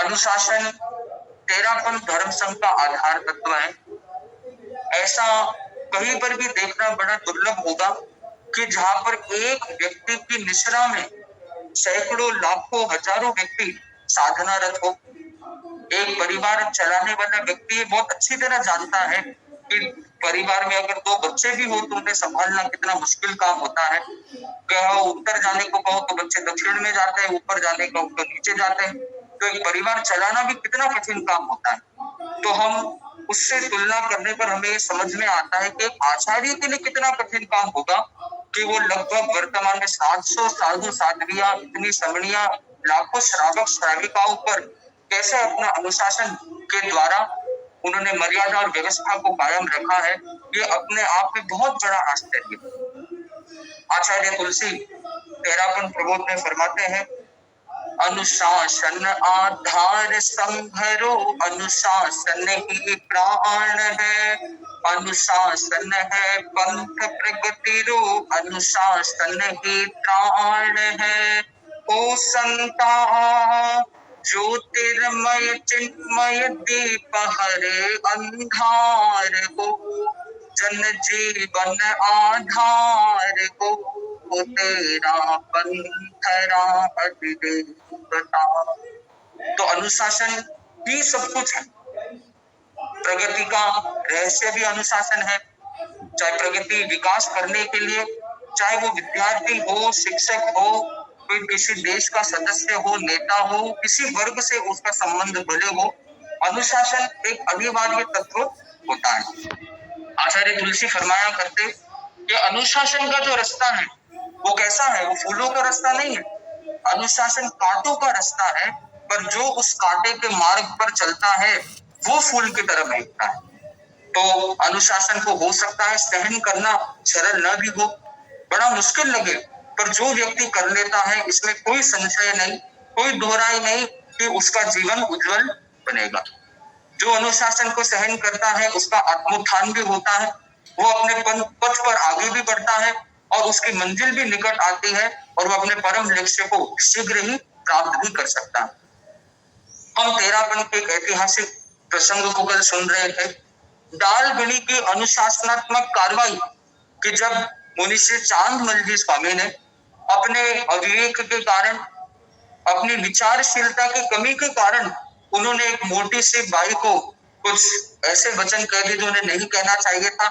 अनुशासन तेरापन धर्म संघ का आधार तत्व है। ऐसा कहीं पर भी देखना बड़ा दुर्लभ होगा कि जहां पर एक व्यक्ति की निश्रा में सैकड़ों लाखों हजारों व्यक्ति साधनारत हो। एक परिवार चलाने वाला व्यक्ति ये बहुत अच्छी तरह जानता है कि परिवार में अगर दो बच्चे भी हो तो उन्हें संभालना कितना मुश्किल काम होता है। कहो उत्तर जाने को कहो तो बच्चे दक्षिण में जाते हैं, ऊपर जाने को तो नीचे जाते हैं। तो एक परिवार चलाना भी कितना कठिन काम होता है। तो हम उससे तुलना करने पर हमें समझ में आता है कि आचार्य के लिए कितना कठिन काम होगा कि वो लगभग वर्तमान में 700 साधु साध्वियां, इतनी समणियां, लाखों श्रावक श्राविकाओं पर कैसे अपना अनुशासन के द्वारा उन्होंने मर्यादा और व्यवस्था को कायम रखा है, ये अपने आप में बहुत बड़ा आश्चर्य। आचार्य तुलसी तेरापन प्रबोध में फरमाते हैं, अनुशासन आधार संभरो, अनुशासन ही प्राण है, अनुशासन है पंथ प्रगति रो, अनुशासन ही प्राण है। ओ संता ज्योतिर्मय चिन्मय दीप हरे अंधार को, जन जीवन आधार को, तेरा पंथरा अधिदेवता। तो अनुशासन ही सब कुछ है। प्रगति का रहस्य भी अनुशासन है। चाहे प्रगति विकास करने के लिए, चाहे वो विद्यार्थी हो, शिक्षक हो, कोई किसी देश का सदस्य हो, नेता हो, किसी वर्ग से उसका संबंध भले हो, अनुशासन एक अनिवार्य तत्व होता है। आचार्य तुलसी फरमाया करते कि अनुशासन का जो रास्ता है वो कैसा है? वो फूलों का रास्ता नहीं है। अनुशासन कांटों का रास्ता है, पर जो उस कांटे के मार्ग पर चलता है वो फूल की तरह महकता है। तो अनुशासन को हो सकता है सहन करना सरल न भी हो, बड़ा मुश्किल लगे, पर जो व्यक्ति कर लेता है इसमें कोई संशय नहीं, कोई दोहराई नहीं कि उसका जीवन उज्जवल बनेगा। जो अनुशासन को सहन करता है उसका आत्मोत्थान भी होता है, वो अपने पथ पर आगे भी बढ़ता है और उसकी मंजिल भी निकट आती है और वो अपने परम लक्ष्य को शीघ्र ही प्राप्त भी कर सकता है। हम तेरापन के एक ऐतिहासिक प्रसंग को कल सुन रहे थे, दालगणी की अनुशासनात्मक कार्रवाई कि जब मुनिश्री चांदमल जी स्वामी ने अपने अविवेक के कारण, अपनी विचारशीलता की कमी के कारण उन्होंने एक मोटी सी बाई को कुछ ऐसे वचन कह दिए जो उन्हें नहीं कहना चाहिए था।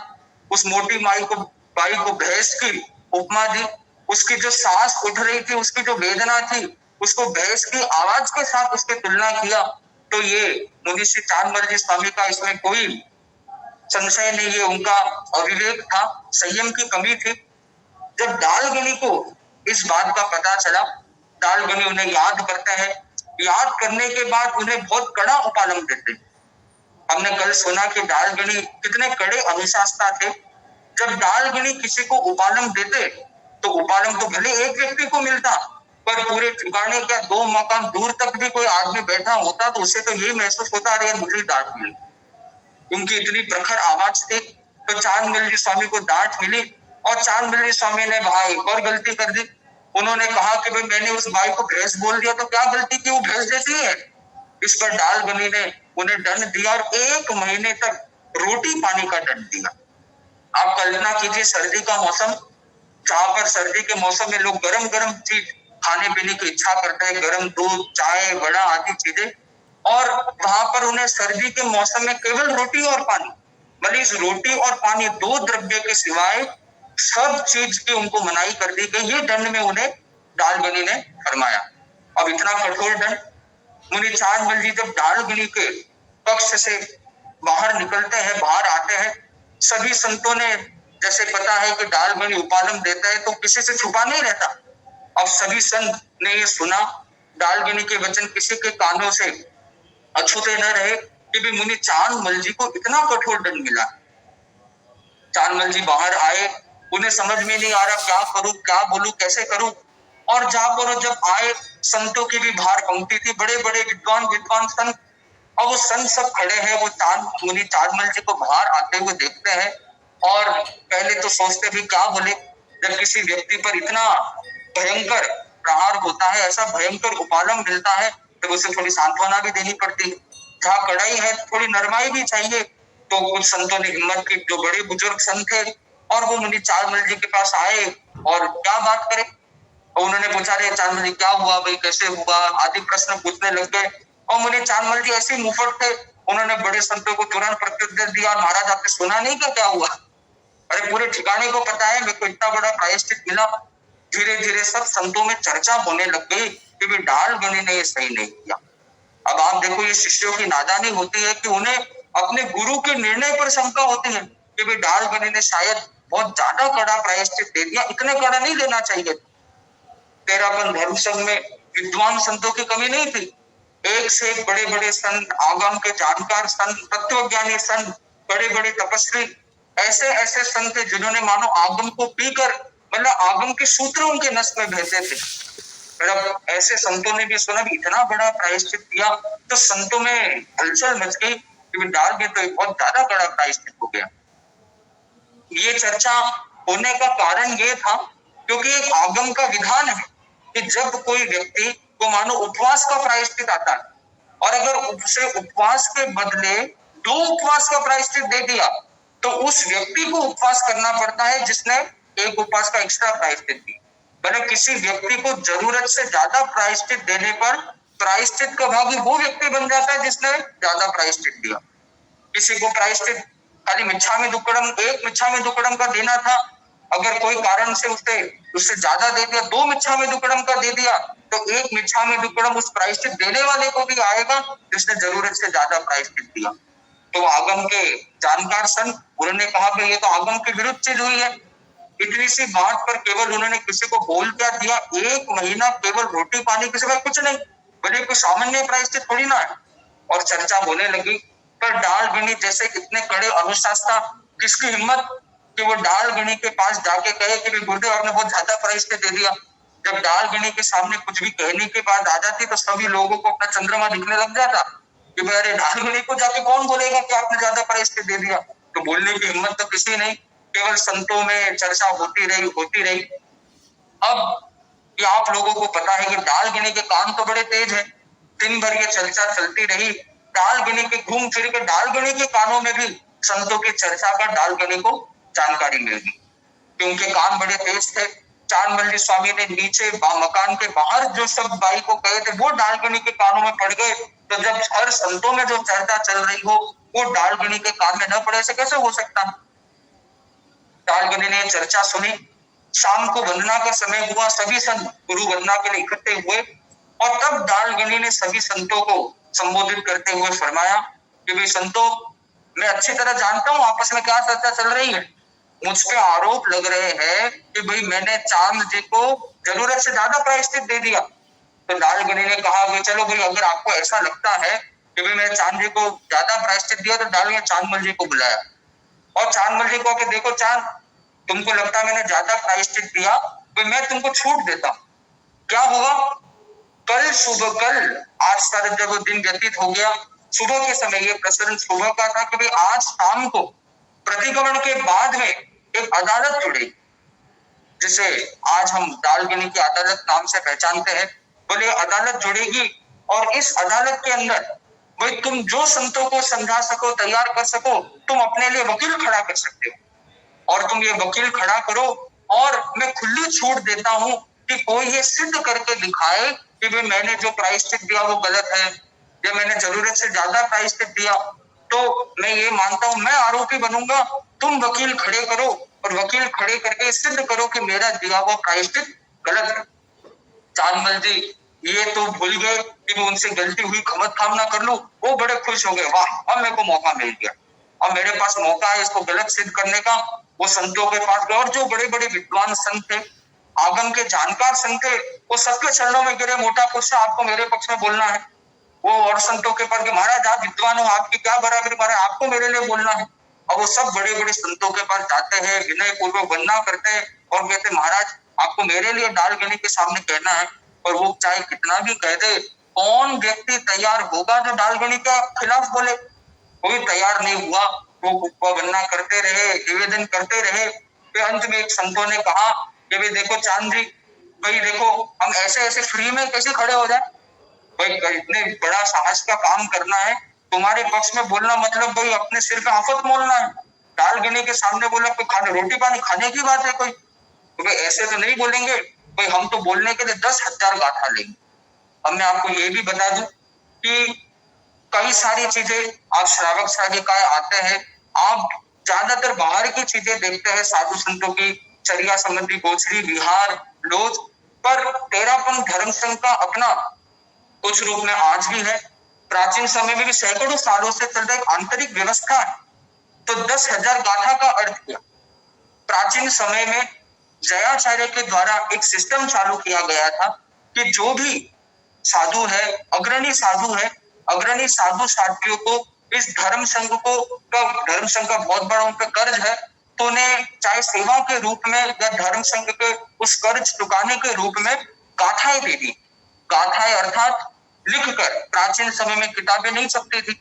उस मोटी बाई को भैंस की उपमा दी। उसकी जो सांस उठ रही थी, उसकी जो वेदना थी, उसको भैंस की आवाज के साथ उसकी तुलना किया। तो ये मुनिश्री चांदमल जी स्वामी का इसमें कोई संशय नहीं, ये उनका अविवेक था, संयम की कमी थी। जब दालगनी को इस बात का पता चला, दालगनी उन्हें याद करते हैं, याद करने के बाद उन्हें बहुत कड़ा उपालम देते। हमने कल सुना कि दालगनी कितने कड़े अनुशासता थे। जब दालगनी किसी को उपालम देते तो उपालम तो भले एक व्यक्ति को मिलता, पर पूरे ठिकाने का 2 मकान दूर तक भी कोई आदमी बैठा होता तो उसे तो यही महसूस होता, अरे मुझे डांट मिली। उनकी इतनी प्रखर आवाज थी। तो चांदमल जी स्वामी को डांट मिली और चांदमल जी स्वामी ने वहां एक और गलती कर दी। उन्होंने कहा कि भाई मैंने उस बाई को भैंस बोल दिया तो क्या गलती की, वो भैंस जैसी है। इस पर दालगनी ने उन्हें दंड दिया और 1 महीने तक रोटी पानी का दंड दिया। आप कल्पना कीजिए सर्दी का मौसम, जहां पर सर्दी के मौसम में लोग गरम गरम चीज खाने पीने की इच्छा करते हैं, गरम दूध, चाय, वड़ा आदि चीजें, और वहां पर उन्हें सर्दी के मौसम में केवल रोटी और पानी, भले इस रोटी और पानी 2 द्रव्य के सिवाय सब चीज की उनको मनाही कर दी गई। ये दंड में उन्हें दालगनी ने फरमाया। अब इतना कठोर दंड, मुनि चांदमल जी जब दालगनी के कक्ष से बाहर निकलते हैं, बाहर आते हैं, सभी संतों ने, जैसे पता है कि दालगनी उपालम देता है तो किसी से छुपा नहीं रहता। अब सभी संत ने ये सुना, दालगनी के वचन किसी के कानों से अछूते न रहे कि भी मुनि चांदमल जी को इतना कठोर दंड मिला। चांदमल जी बाहर आए, उन्हें समझ में नहीं आ रहा क्या करूं, क्या बोलूं, कैसे करूं। और जहां पर जब आए, संतों की भी बाहर पंक्ति थी, बड़े बड़े विद्वान संत, और वो संत सब खड़े हैं। वो मुनि चांदमल जी को बाहर आते हुए देखते हैं और पहले तो सोचते भी क्या बोले। जब किसी व्यक्ति पर इतना भयंकर प्रहार होता है, ऐसा भयंकर उपालम मिलता है, तो उसे थोड़ी सांत्वना भी देनी पड़ती है। जहाँ कड़ाई है थोड़ी नरमाई भी चाहिए। तो कुछ संतों ने हिम्मत की, जो बड़े बुजुर्ग संत थे, और वो मुनि चालमल जी के पास आए और क्या बात करें। और उन्होंने पूछा, रे चालमल जी क्या हुआ भाई, कैसे हुआ, आदि प्रश्न पूछने लग गए। और मुनि चालमल जी ऐसे मुफट थे, उन्होंने बड़े संतों को तुरंत प्रत्युत्तर दिया, महाराज आपने सुना नहीं क्या हुआ? अरे पूरे ठिकाने को पता है, मेरे को इतना बड़ा प्रायश्चित मिला। धीरे धीरे सब संतों में चर्चा होने लग गई कि भाई डालगनी ने ये सही नहीं किया। अब आप देखो, ये शिष्यों की नादानी होती है कि उन्हें अपने गुरु के निर्णय पर शंका होती है कि भाई डालगनी ने शायद बहुत ज्यादा कड़ा प्रायश्चित दे दिया, इतने कड़ा नहीं देना चाहिए। तेरापन धर्म संघ में विद्वान संतों की कमी नहीं थी। एक से एक बड़े बड़े संत, आगम के जानकार संत, तत्वज्ञानी संत, बड़े बड़े तपस्वी, ऐसे ऐसे संत थे जिन्होंने मानो आगम को पीकर, मतलब आगम के सूत्र उनके नस में बहते थे। जब ऐसे संतों ने भी सुना भी इतना बड़ा प्रायश्चित दिया, तो संतों में हलचल मच गई कि डाल में तो बहुत ज्यादा बड़ा प्रायश्चित हो गया। ये चर्चा होने का कारण ये था क्योंकि एक आगम का विधान है कि जब कोई व्यक्ति को मानो उपवास का प्रायश्चित आता है, और अगर उसे उपवास के बदले 2 उपवास का प्रायश्चित दे दिया, तो उस व्यक्ति को उपवास करना पड़ता है जिसने एक उपवास का एक्स्ट्रा प्रायश्चित दिया। मतलब किसी व्यक्ति को जरूरत से ज्यादा प्रायश्चित देने पर प्रायश्चित का भागी वो व्यक्ति बन जाता है जिसने ज्यादा प्रायश्चित दिया। किसी को प्रायश्चित खाली मिच्छामि दुक्कडम, एक मिच्छामि दुक्कडम का देना था, अगर कोई कारण से उससे ज्यादा दे दिया, 2 मिच्छामि दुक्कडम का दे दिया, तो एक मिच्छामि दुक्कडम उस प्रायश्चित देने वाले को भी आएगा जिसने जरूरत से ज्यादा प्रायश्चित दिया। तो आगम के जानकार संत, उन्होंने कहा कि ये तो आगम के विरुद्ध चीज हुई है। इतनी सी बात पर केवल उन्होंने किसी को बोल क्या दिया, 1 महीना केवल रोटी पानी के सिवा कुछ नहीं, बोले कोई सामान्य प्रायश्चित थोड़ी ना है। और चर्चा होने लगी। पर डालगनी जैसे इतने कड़े अनुशासता, किसकी हिम्मत कि वो डालगनी के पास जाके कहे कि गुरुदेव आपने बहुत ज्यादा प्रायश्चित दे दिया। जब डालगनी के सामने कुछ भी कहने की बात आ जाती तो सभी लोगों को अपना चंद्रमा दिखने लग जाता कि भाई अरे डालगनी को जाके कौन बोलेगा कि आपने ज्यादा प्रायश्चित दे दिया। तो बोलने की हिम्मत तो किसी नहीं, केवल संतों में चर्चा होती रही। अब ये आप लोगों को पता है कि डालगनी के कान तो बड़े तेज है। दिन भर ये चर्चा चलती रही, डालगनी के घूम फिर के डालगनी के कानों में भी संतों की चर्चा का डालगनी को जानकारी मिल गई, क्योंकि कान बड़े तेज थे। चांदमल जी स्वामी ने नीचे मकान के बाहर जो शब्द बाई को कहे थे वो डालगनी के कानों में पड़ गए। तो जब हर संतों में जो चर्चा चल रही हो वो डालगनी के कान में न पड़े, से कैसे हो सकता? डालगनी ने चर्चा सुनी। शाम को वंदना का समय हुआ, सभी संत गुरु वंदना के लिए इकट्ठे हुए, और तब डालगनी ने सभी संतों को संबोधित करते हुए फरमाया कि भाई संतों, मैं अच्छी तरह जानता हूँ आपस में क्या चर्चा चल रही है। मुझ पे आरोप लग रहे हैं कि भाई मैंने चांद जी को जरूरत से ज्यादा प्रायश्चित दे दिया। तो डालगनी ने कहा कि चलो भाई, अगर आपको ऐसा लगता है कि भाई मैंने चांद जी को ज्यादा प्रायश्चित दिया, तो डालगनी चांदमल जी को बुलाया और चांदमल जी को कि देखो चांद, तुमको लगता मैंने ज्यादा प्रायश्चित दिया, तो मैं तुमको छूट देता हूं। क्या होगा? कल सुबह, आज सारा जब दिन व्यतीत हो गया, सुबह के समय, ये प्रसरण सुबह का था कि भाई आज शाम को प्रतिगमन के बाद में एक अदालत जुड़ेगी, जिसे आज हम डालगनी की अदालत नाम से पहचानते हैं। बोले अदालत जुड़ेगी और इस अदालत के अंदर भाई तुम जो संतों को समझा सको, तैयार कर सको, तुम अपने लिए वकील खड़ा कर सकते हो। और तुम ये वकील खड़ा करो और मैं खुली छूट देता हूं कि कोई ये सिद्ध करके दिखाए कि भाई मैंने जो प्रायश्चित दिया वो गलत है, या मैंने जरूरत से ज्यादा प्रायश्चित दिया, तो मैं ये मानता हूं मैं आरोपी बनूंगा। तुम वकील खड़े करो और वकील खड़े करके सिद्ध करो कि मेरा दिया हुआ प्रायश्चित गलत है। चांदमल जी ये तो भूल गए कि मैं उनसे गलती हुई खमत खाम ना कर लूं। वो बड़े खुश हो गए, वाह अब मेरे को मौका मिल गया, अब मेरे पास मौका है इसको गलत सिद्ध करने का। वो संतों के पास गए और जो बड़े बड़े विद्वान संत थे, आगम के जानकार संत थे, वो सबके चरणों में गिरे, मोटा पुरुष आपको मेरे पक्ष में बोलना है। वो और संतों के पास, महाराज आप विद्वान हो, आपकी क्या बराबरी, महाराज आपको मेरे लिए बोलना है। और वो सब बड़े बड़े संतों के पास जाते हैं, विनय पूर्वक वंदना करते हैं और कहते महाराज आपको मेरे लिए डालगनी के सामने कहना है। और वो चाहे कितना भी कह दे, कौन व्यक्ति तैयार होगा जो डालगनी के खिलाफ बोले? कोई तैयार नहीं हुआ। वो वंदना करते रहे, निवेदन करते रहे। फिर अंत में एक संतों ने कहा कि भाई देखो चांद जी, भाई देखो हम ऐसे ऐसे फ्री में कैसे खड़े हो जाए, भाई इतने बड़ा साहस का काम करना है, तुम्हारे पक्ष में बोलना मतलब भाई अपने सिर पे आफत मोलना है। दाल गिनी के सामने बोला कोई खाने रोटी पानी खाने की बात है कोई, तो भाई ऐसे तो नहीं बोलेंगे। भाई हम तो बोलने के लिए 10,000 गाथा लेंगे। अब मैं आपको ये भी बता दूं कि कई सारी चीजें आप श्रावक श्राविकाएं आते हैं, आप ज्यादातर बाहर की चीजें देखते हैं, साधु संतों की चर्या संबंधी गोचरी विहार लोज, पर तेरापन धर्म संघ का अपना कुछ रूप में आज भी है, प्राचीन समय में भी सैकड़ों सालों से चल रहा एक आंतरिक व्यवस्था है। तो 10,000 गाथा का अर्थ क्या? प्राचीन समय में जयाचार्य के द्वारा एक सिस्टम चालू किया गया था कि जो भी साधु है, अग्रणी साधु है, अग्रणी साधु साथियों को इस धर्म संघ का बहुत बड़ा उन पर कर्ज है, तो उन्हें चाहे सेवा के रूप में या धर्म संघ के उस कर्ज चुकाने के रूप में गाथाएं दे दी। गाथाएं अर्थात लिखकर, प्राचीन समय में किताबें नहीं छपती थी,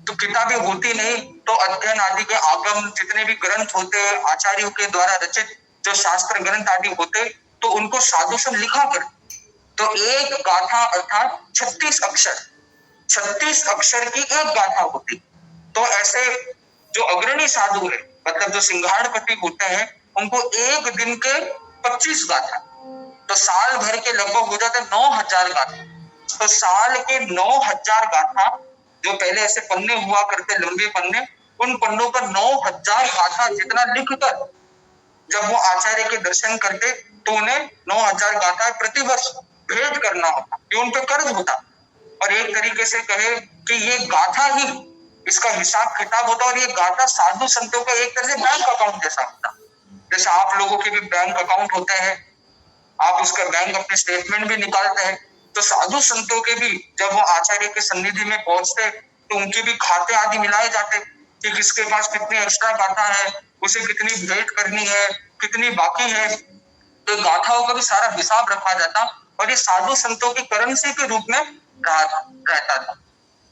तो किताबें होती नहीं तो अध्ययन आदि के आगम जितने भी ग्रंथ होते हैं आचार्यों के द्वारा रचित जो शास्त्र ग्रंथ आदि होते, तो उनको साधु संत लिखा कर। तो एक गाथा अर्थात 36 अक्षर, 36 अक्षर की एक गाथा होती। तो ऐसे जो अग्रणी साधु है, मतलब जो सिंघाड़पति होते हैं, उनको एक दिन के 25 गाथा, तो साल भर के लगभग हो जाते 9,000 गाथा। तो साल के 9,000 गाथा, जो पहले ऐसे पन्ने हुआ करते लंबे पन्ने, उन पन्नों पर 9,000 गाथा जितना लिखकर जब वो आचार्य के दर्शन करते तो उन्हें 9,000 गाथा प्रतिवर्ष भेंट करना होता, ये उन पर कर्ज होता। और एक तरीके से कहे कि ये गाथा ही इसका हिसाब किताब होता, और ये गाथा साधु संतों का एक तरह से बैंक अकाउंट जैसा होता। जैसे आप लोगों के भी बैंक अकाउंट होते हैं, आप उसका बैंक अपने स्टेटमेंट भी निकालते हैं, तो साधु संतों के भी जब वो आचार्य के सन्निधि में पहुंचते तो उनके भी खाते आदि मिलाए जाते कि किसके पास कितनी एक्स्ट्रा गाथा है, उसे कितनी भेंट करनी है, कितनी बाकी है, तो गाथाओं का भी सारा हिसाब रखा जाता और ये साधु संतों की करेंसी के रूप में रहता था।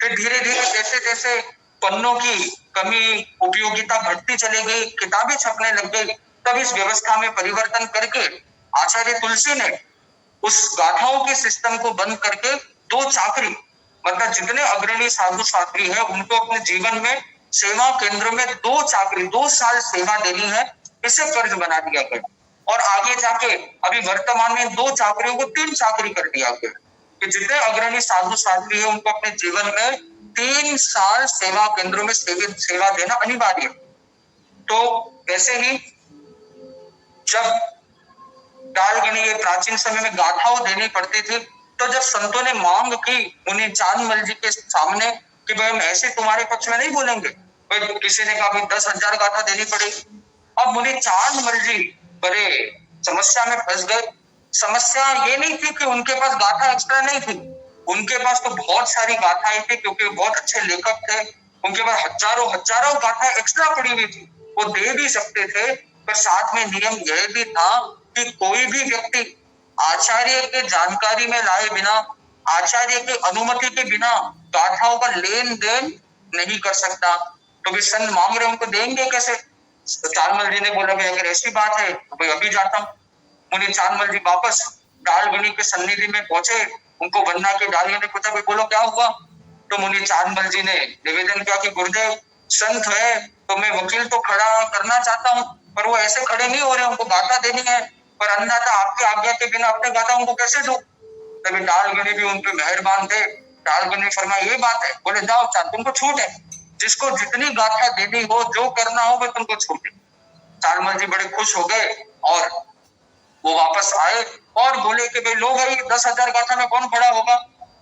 फिर धीरे धीरे जैसे जैसे पन्नों की कमी उपयोगिता घटती चली गई, किताबें छपने लग गई, तब इस व्यवस्था में परिवर्तन करके आचार्य तुलसी ने उस गाथाओं के सिस्टम को बंद करके 2 चाकरी, मतलब जितने अग्रणी साधु साध्वी है उनको अपने जीवन में सेवा केंद्र में 2 चाकरी, 2 साल सेवा देनी है, इसे फर्ज बना दिया गया। और आगे जाके अभी वर्तमान में 2 चाकरियों को 3 चाकरी कर दिया गया कि जितने अग्रणी साधु साध्वी है उनको अपने जीवन में 3 साल सेवा केंद्रों में सेवा देना अनिवार्य। तो वैसे ही जब डालगिनी ये प्राचीन समय में गाथाओं देनी पड़ती थी, तो जब संतों ने मांग की मुनि चांदमल जी के सामने कि भाई हम ऐसे तुम्हारे पक्ष में नहीं बोलेंगे, भाई किसी ने कहा भाई 10,000 गाथा देनी पड़ेगी। अब मुनि चांदमल जी बड़े समस्या में फंस गए। समस्या ये नहीं थी कि उनके पास गाथा एक्स्ट्रा नहीं थी, उनके पास तो बहुत सारी गाथाएं थी क्योंकि बहुत अच्छे लेखक थे, उनके पास हजारों गाथा एक्स्ट्रा पड़ी हुई थी, वो दे भी सकते थे। पर साथ में नियम यह भी था कि कोई भी व्यक्ति आचार्य के जानकारी में लाए बिना, आचार्य की अनुमति के बिना गाथाओं का लेन देन नहीं कर सकता। तो भी संत मांग रहे उनको देंगे कैसे? तो चांदमल जी ने बोला भाई अगर ऐसी बात है तो भाई अभी जाता हूँ। मुनि चांदमल जी वापस डालगिनी के सन्निधि में पहुंचे, उनको वंदना के डालियों ने पूछा भाई बोलो क्या हुआ? तो मुनि चांदमल जी ने निवेदन किया कि गुरुदेव संत है तो मैं वकील तो खड़ा करना चाहता हूँ, पर वो ऐसे खड़े नहीं हो रहे, उनको गाथा देनी है, पर अन्नदाता आपकी आज्ञा के बिना अपने गाथा उनको कैसे दूं? तभी डालगिनी भी उनपे मेहरबान थे। डालगिनी फरमाया ये बात है, बोले जाओ चांद तुमको छूट है, जिसको जितनी गाथा देनी हो जो करना हो वो तुमको छूट है। चांदमल जी बड़े खुश हो गए और वो वापस आए और बोले कि भाई लोग है 10,000 गाथा में कौन खड़ा होगा,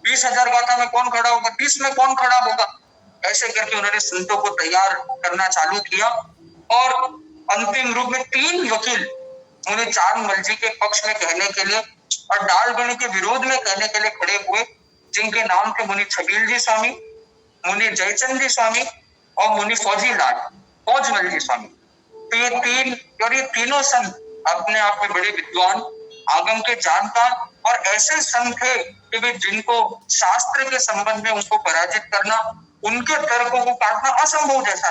20,000 गाथा में कौन खड़ा होगा, 30 में कौन खड़ा होगा। ऐसे करके उन्होंने संतों को तैयार करना चालू किया और अंतिम रूप में 3 वकील मुनि चांदमल जी के पक्ष में कहने के लिए और डालगिनी के विरोध में कहने के लिए खड़े हुए, जिनके नाम थे मुनि छबील जी स्वामी, मुनि जयचंद जी स्वामी और मुनि फौजमल जी स्वामी। तो ये तीनों संत अपने आप में बड़े विद्वान, आगम के जानकार और ऐसे संत थे कि वे जिनको शास्त्र के संबंध में उनको पराजित करना, उनके तर्कों को काटना असंभव जैसा।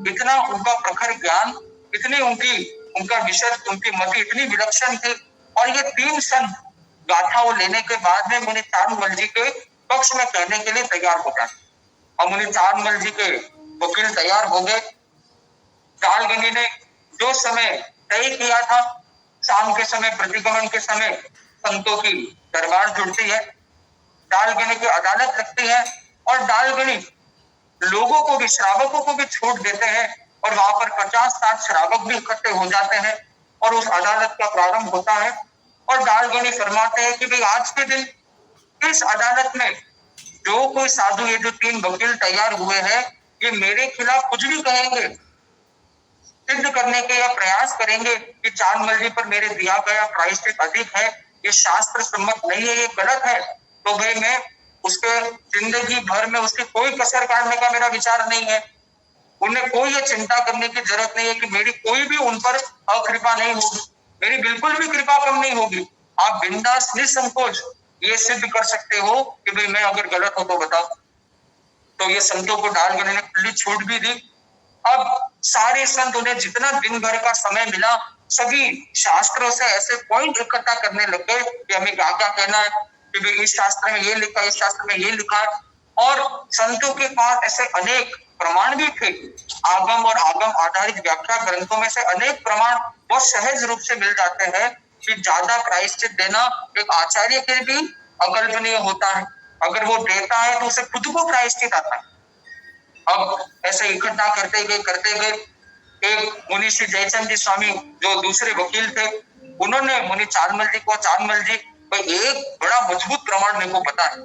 इतना उनका प्रखर ज्ञान, इतनी उनका विषय, उनकी मति इतनी विलक्षण थी। और ये 3 संत गाथाओं लेने के बाद में मुनि चांदमल जी के पक्ष में कहने के लिए तैयार हो जाते। अब मुनि चांदमल जी के वकील तैयार हो गए। डालगनी ने जो समय तय किया था, शाम के समय, प्रतिगमन के समय संतों की दरबार जुड़ती है, डालगनी की अदालत लगती है और डालगनी लोगों को भी, श्रावकों को भी छूट देते हैं और वहां पर 50-60 श्रावक भी इकट्ठे हो जाते हैं और उस अदालत का प्रारंभ होता है। और डालगनी फरमाते हैं कि भाई आज के दिन इस अदालत में जो कोई साधु, ये जो 3 वकील तैयार हुए हैं, ये मेरे खिलाफ कुछ भी कहेंगे, सिद्ध करने के या प्रयास करेंगे कि चांदमल जी पर मेरे दिया गया प्रायश्चित अधिक है, ये शास्त्र सम्मत नहीं है, ये गलत है, तो भाई मैं उसके जिंदगी भर में उसकी कोई कसर काटने का मेरा विचार नहीं है। उन्हें कोई ये चिंता करने की जरूरत नहीं है कि मेरी कोई भी उन पर अकृपा नहीं होगी, मेरी बिल्कुल भी कृपा कम नहीं होगी। आप बिंदास निसंकोच ये सिद्ध कर सकते हो कि भाई मैं अगर गलत हो तो बताओ। तो ये संतों को डालगनी ने खुली छूट भी दी। अब सारे संत, उन्हें जितना दिन भर का समय मिला, सभी शास्त्रों से ऐसे पॉइंट इकट्ठा करने लगे कि हमें क्या क्या कहना है, कि भाई इस शास्त्र में ये लिखा है, इस शास्त्र में ये लिखा है। और संतों के पास ऐसे अनेक प्रमाण भी थे, आगम और आगम आधारित व्याख्या ग्रंथों में से अनेक प्रमाण बहुत सहज रूप से मिल जाते हैं कि ज्यादा प्रायश्चित देना एक आचार्य के भी अकल्पनीय होता है। अगर वो देता है तो उसे खुद को प्रायश्चित आता है। अब ऐसे इकट्ठा करते गए एक मुनि श्री जयचंद जी स्वामी जो दूसरे वकील थे, उन्होंने मुनि चांदमल जी को, चांदमल जी भाई एक बड़ा मजबूत प्रमाण मेरे को पता है,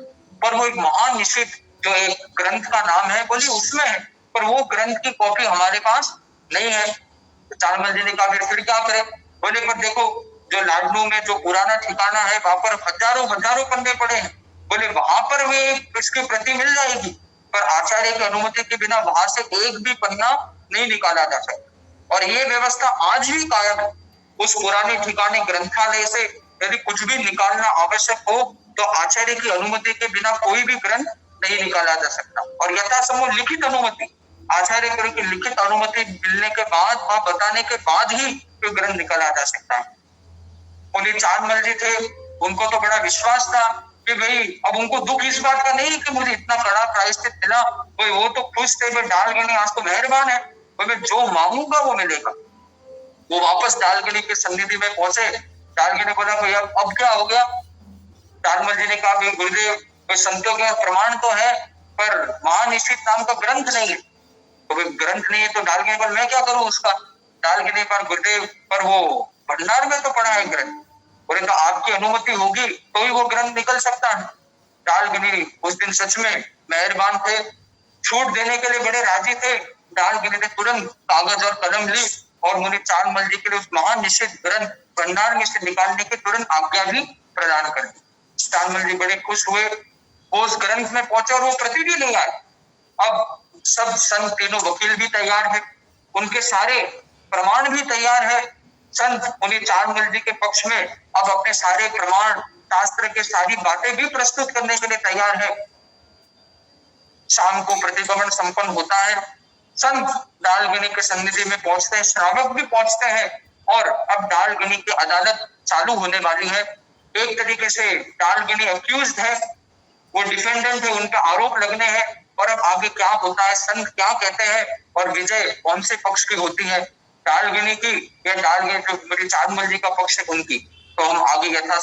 पर वो एक महान निश्चित जो एक ग्रंथ का नाम है, बोली उसमें है, पर वो ग्रंथ की कॉपी हमारे पास नहीं है। तो चांदमल जी ने कहा फिर क्या करें? बोले पर देखो, जो लाडनू में जो पुराना ठिकाना है वहां पर हजारों पन्ने पड़े हैं, बोले वहां पर भी इसकी प्रति मिल जाएगी, पर आचार्य की अनुमति के बिना वहां से एक भी पन्ना नहीं निकाला जा सकता। और ये व्यवस्था आज भी कायम है। उस पुराने ठिकाने ग्रंथालय से यदि कुछ भी निकालना आवश्यक हो तो आचार्य की अनुमति के बिना कोई भी ग्रंथ नहीं निकाला जा सकता। और यथासंभव लिखित अनुमति, आचार्य की लिखित अनुमति मिलने के बाद, वह बताने के बाद ही कोई ग्रंथ निकाला जा सकता है। मुनि चांदमल जी थे, उनको तो बड़ा विश्वास था कि भाई, अब उनको दुख इस बात का नहीं कि मुझे इतना कड़ा प्रायश्चित मिला, भाई वो तो खुश थे, भाई डालगनी आज तो मेहरबान है, भाई मैं जो मांगूंगा वो मिलेगा। वो वापस डालगनी के सन्निधि में पहुंचे। डालगनी ने बोला भाई अब क्या हो गया? चांदमल जी ने कहा भाई गुरुदेव, भाई संतों के प्रमाण तो है पर महानिश्चित नाम का ग्रंथ नहीं है। तो भाई ग्रंथ नहीं है तो डालगनी पर मैं क्या करूं उसका? डालगनी पर गुरुदेव, पर वो भंडार में तो पड़ा है ग्रंथ, बोले तो आपकी अनुमति होगी तो ही वो ग्रंथ निकल सकता है। डालगनी उस दिन सच में मेहरबान थे, छूट देने के लिए बड़े राजी थे। डालगनी ने तुरंत कागज और कलम ली और मुनि चांदमल जी के लिए उस महान निश्चित ग्रंथ भंडार में से निकालने की तुरंत आज्ञा भी प्रदान कर दी। चांदमल जी बड़े खुश हुए, वो उस ग्रंथ में पहुंचे और वो प्रति भी नहीं आए। अब सब संत, तीनों वकील भी तैयार है, उनके सारे प्रमाण भी तैयार है। संत मुनि चांदमल जी के पक्ष में अब अपने सारे प्रमाण, शास्त्र के सारी बातें भी प्रस्तुत करने के लिए तैयार है। शाम को प्रतिगमन संपन्न होता है, संत डालगनी के सन्निधि में पहुंचते हैं, श्रावक भी पहुंचते हैं और अब डालगनी की अदालत चालू होने वाली है। एक तरीके से डालगनी अक्यूज्ड है, वो डिफेंडेंट है, उन पर आरोप लगने हैं और अब आगे क्या होता है, संत क्या कहते हैं और विजय कौन से पक्ष की होती है, डालगनी की या डालगनी जो चांदमल जी का पक्ष है उनकी, तो हम आगे यथा